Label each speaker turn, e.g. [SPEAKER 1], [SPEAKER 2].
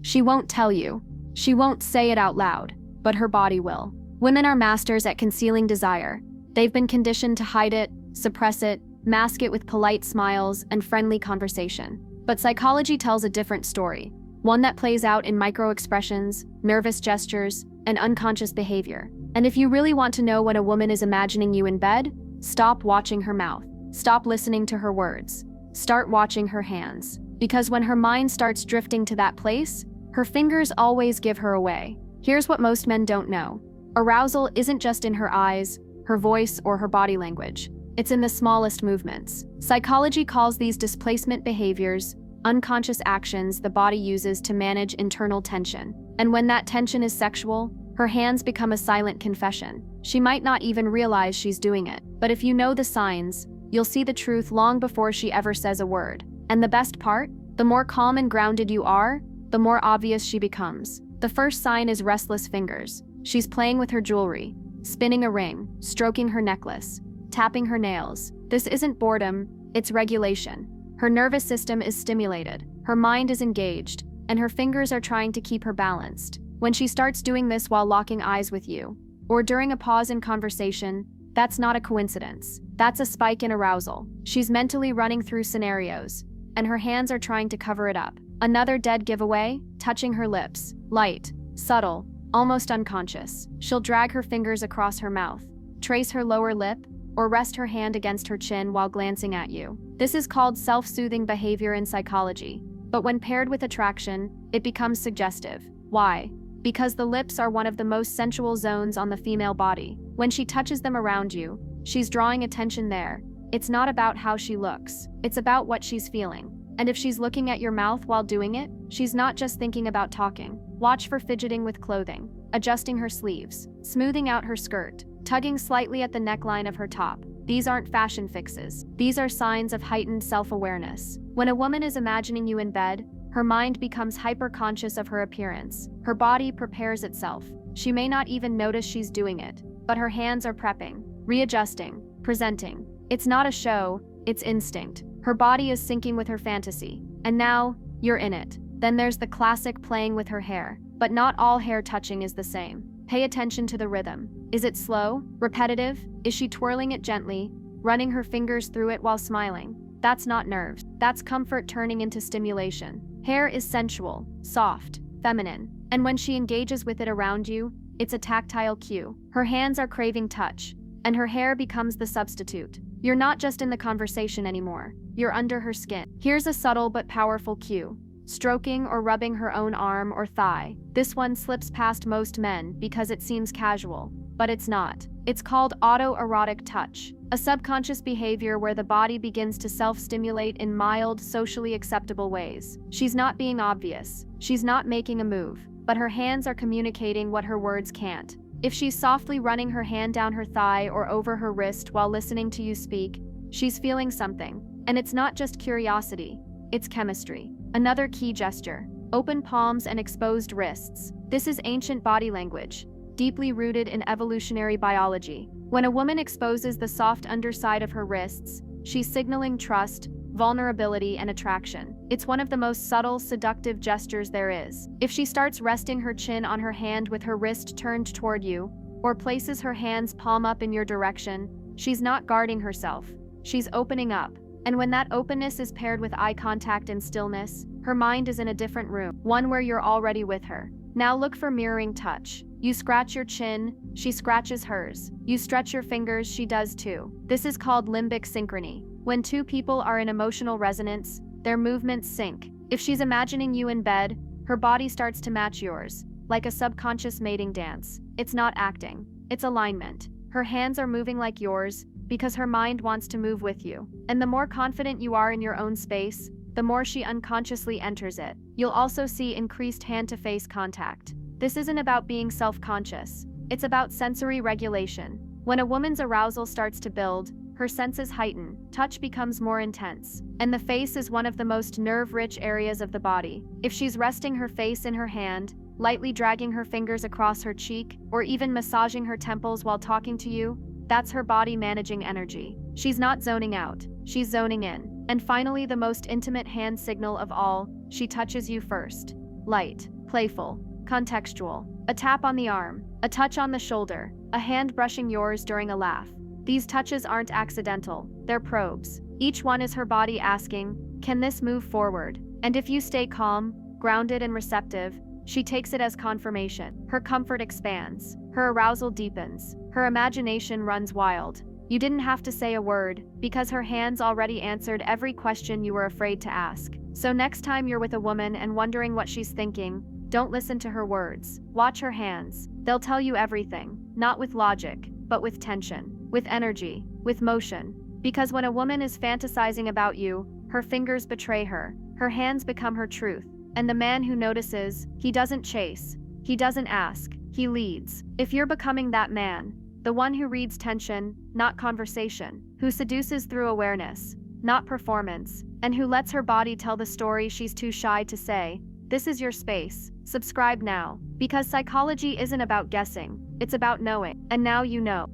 [SPEAKER 1] She won't tell you. She won't say it out loud, but her body will. Women are masters at concealing desire. They've been conditioned to hide it, suppress it, mask it with polite smiles and friendly conversation. But psychology tells a different story, one that plays out in micro-expressions, nervous gestures, and unconscious behavior. And if you really want to know when a woman is imagining you in bed, stop watching her mouth. Stop listening to her words. Start watching her hands. Because when her mind starts drifting to that place, her fingers always give her away. Here's what most men don't know. Arousal isn't just in her eyes, her voice, or her body language. It's in the smallest movements. Psychology calls these displacement behaviors unconscious actions the body uses to manage internal tension. And when that tension is sexual, her hands become a silent confession. She might not even realize she's doing it. But if you know the signs, you'll see the truth long before she ever says a word. And the best part? The more calm and grounded you are, the more obvious she becomes. The first sign is restless fingers. She's playing with her jewelry, spinning a ring, stroking her necklace, tapping her nails. This isn't boredom, it's regulation. Her nervous system is stimulated, her mind is engaged, and her fingers are trying to keep her balanced. When she starts doing this while locking eyes with you, or during a pause in conversation, that's not a coincidence. That's a spike in arousal. She's mentally running through scenarios, and her hands are trying to cover it up. Another dead giveaway, touching her lips. Light, subtle, almost unconscious. She'll drag her fingers across her mouth, trace her lower lip, or rest her hand against her chin while glancing at you. This is called self-soothing behavior in psychology. But when paired with attraction, it becomes suggestive. Why? Because the lips are one of the most sensual zones on the female body. When she touches them around you, she's drawing attention there. It's not about how she looks. It's about what she's feeling. And if she's looking at your mouth while doing it, she's not just thinking about talking. Watch for fidgeting with clothing, adjusting her sleeves, smoothing out her skirt, tugging slightly at the neckline of her top. These aren't fashion fixes. These are signs of heightened self-awareness. When a woman is imagining you in bed, her mind becomes hyper-conscious of her appearance. Her body prepares itself. She may not even notice she's doing it, but her hands are prepping, readjusting, presenting. It's not a show, it's instinct. Her body is syncing with her fantasy. And now, you're in it. Then there's the classic playing with her hair. But not all hair touching is the same. Pay attention to the rhythm. Is it slow? Repetitive? Is she twirling it gently, running her fingers through it while smiling? That's not nerves. That's comfort turning into stimulation. Hair is sensual, soft, feminine. And when she engages with it around you, it's a tactile cue. Her hands are craving touch, and her hair becomes the substitute. You're not just in the conversation anymore. You're under her skin. Here's a subtle but powerful cue. Stroking or rubbing her own arm or thigh. This one slips past most men because it seems casual, but it's not. It's called autoerotic touch, a subconscious behavior where the body begins to self-stimulate in mild, socially acceptable ways. She's not being obvious. She's not making a move, but her hands are communicating what her words can't. If she's softly running her hand down her thigh or over her wrist while listening to you speak, she's feeling something. And it's not just curiosity, it's chemistry. Another key gesture, open palms and exposed wrists. This is ancient body language, deeply rooted in evolutionary biology. When a woman exposes the soft underside of her wrists, she's signaling trust, vulnerability, and attraction. It's one of the most subtle, seductive gestures there is. If she starts resting her chin on her hand with her wrist turned toward you, or places her hands palm up in your direction, she's not guarding herself. She's opening up. And when that openness is paired with eye contact and stillness, her mind is in a different room, one where you're already with her. Now look for mirroring touch. You scratch your chin, she scratches hers. You stretch your fingers, she does too. This is called limbic synchrony. When two people are in emotional resonance, their movements sync. If she's imagining you in bed, her body starts to match yours, like a subconscious mating dance. It's not acting, it's alignment. Her hands are moving like yours, because her mind wants to move with you. And the more confident you are in your own space, the more she unconsciously enters it. You'll also see increased hand-to-face contact. This isn't about being self-conscious. It's about sensory regulation. When a woman's arousal starts to build, her senses heighten, touch becomes more intense. And the face is one of the most nerve-rich areas of the body. If she's resting her face in her hand, lightly dragging her fingers across her cheek, or even massaging her temples while talking to you, that's her body managing energy. She's not zoning out, she's zoning in. And finally, the most intimate hand signal of all, she touches you first. light, playful, contextual. A tap on the arm, a touch on the shoulder, a hand brushing yours during a laugh. These touches aren't accidental, they're probes. Each one is her body asking, can this move forward? And if you stay calm, grounded and receptive, she takes it as confirmation. Her comfort expands, her arousal deepens, her imagination runs wild. You didn't have to say a word, because her hands already answered every question you were afraid to ask. So next time you're with a woman and wondering what she's thinking, don't listen to her words. Watch her hands. They'll tell you everything, not with logic, but with tension, with energy, with motion. Because when a woman is fantasizing about you, her fingers betray her, her hands become her truth. And the man who notices, he doesn't chase, he doesn't ask, he leads. If you're becoming that man, the one who reads tension, not conversation, who seduces through awareness, not performance, and who lets her body tell the story she's too shy to say, this is your space. Subscribe now, because psychology isn't about guessing, it's about knowing. And now you know.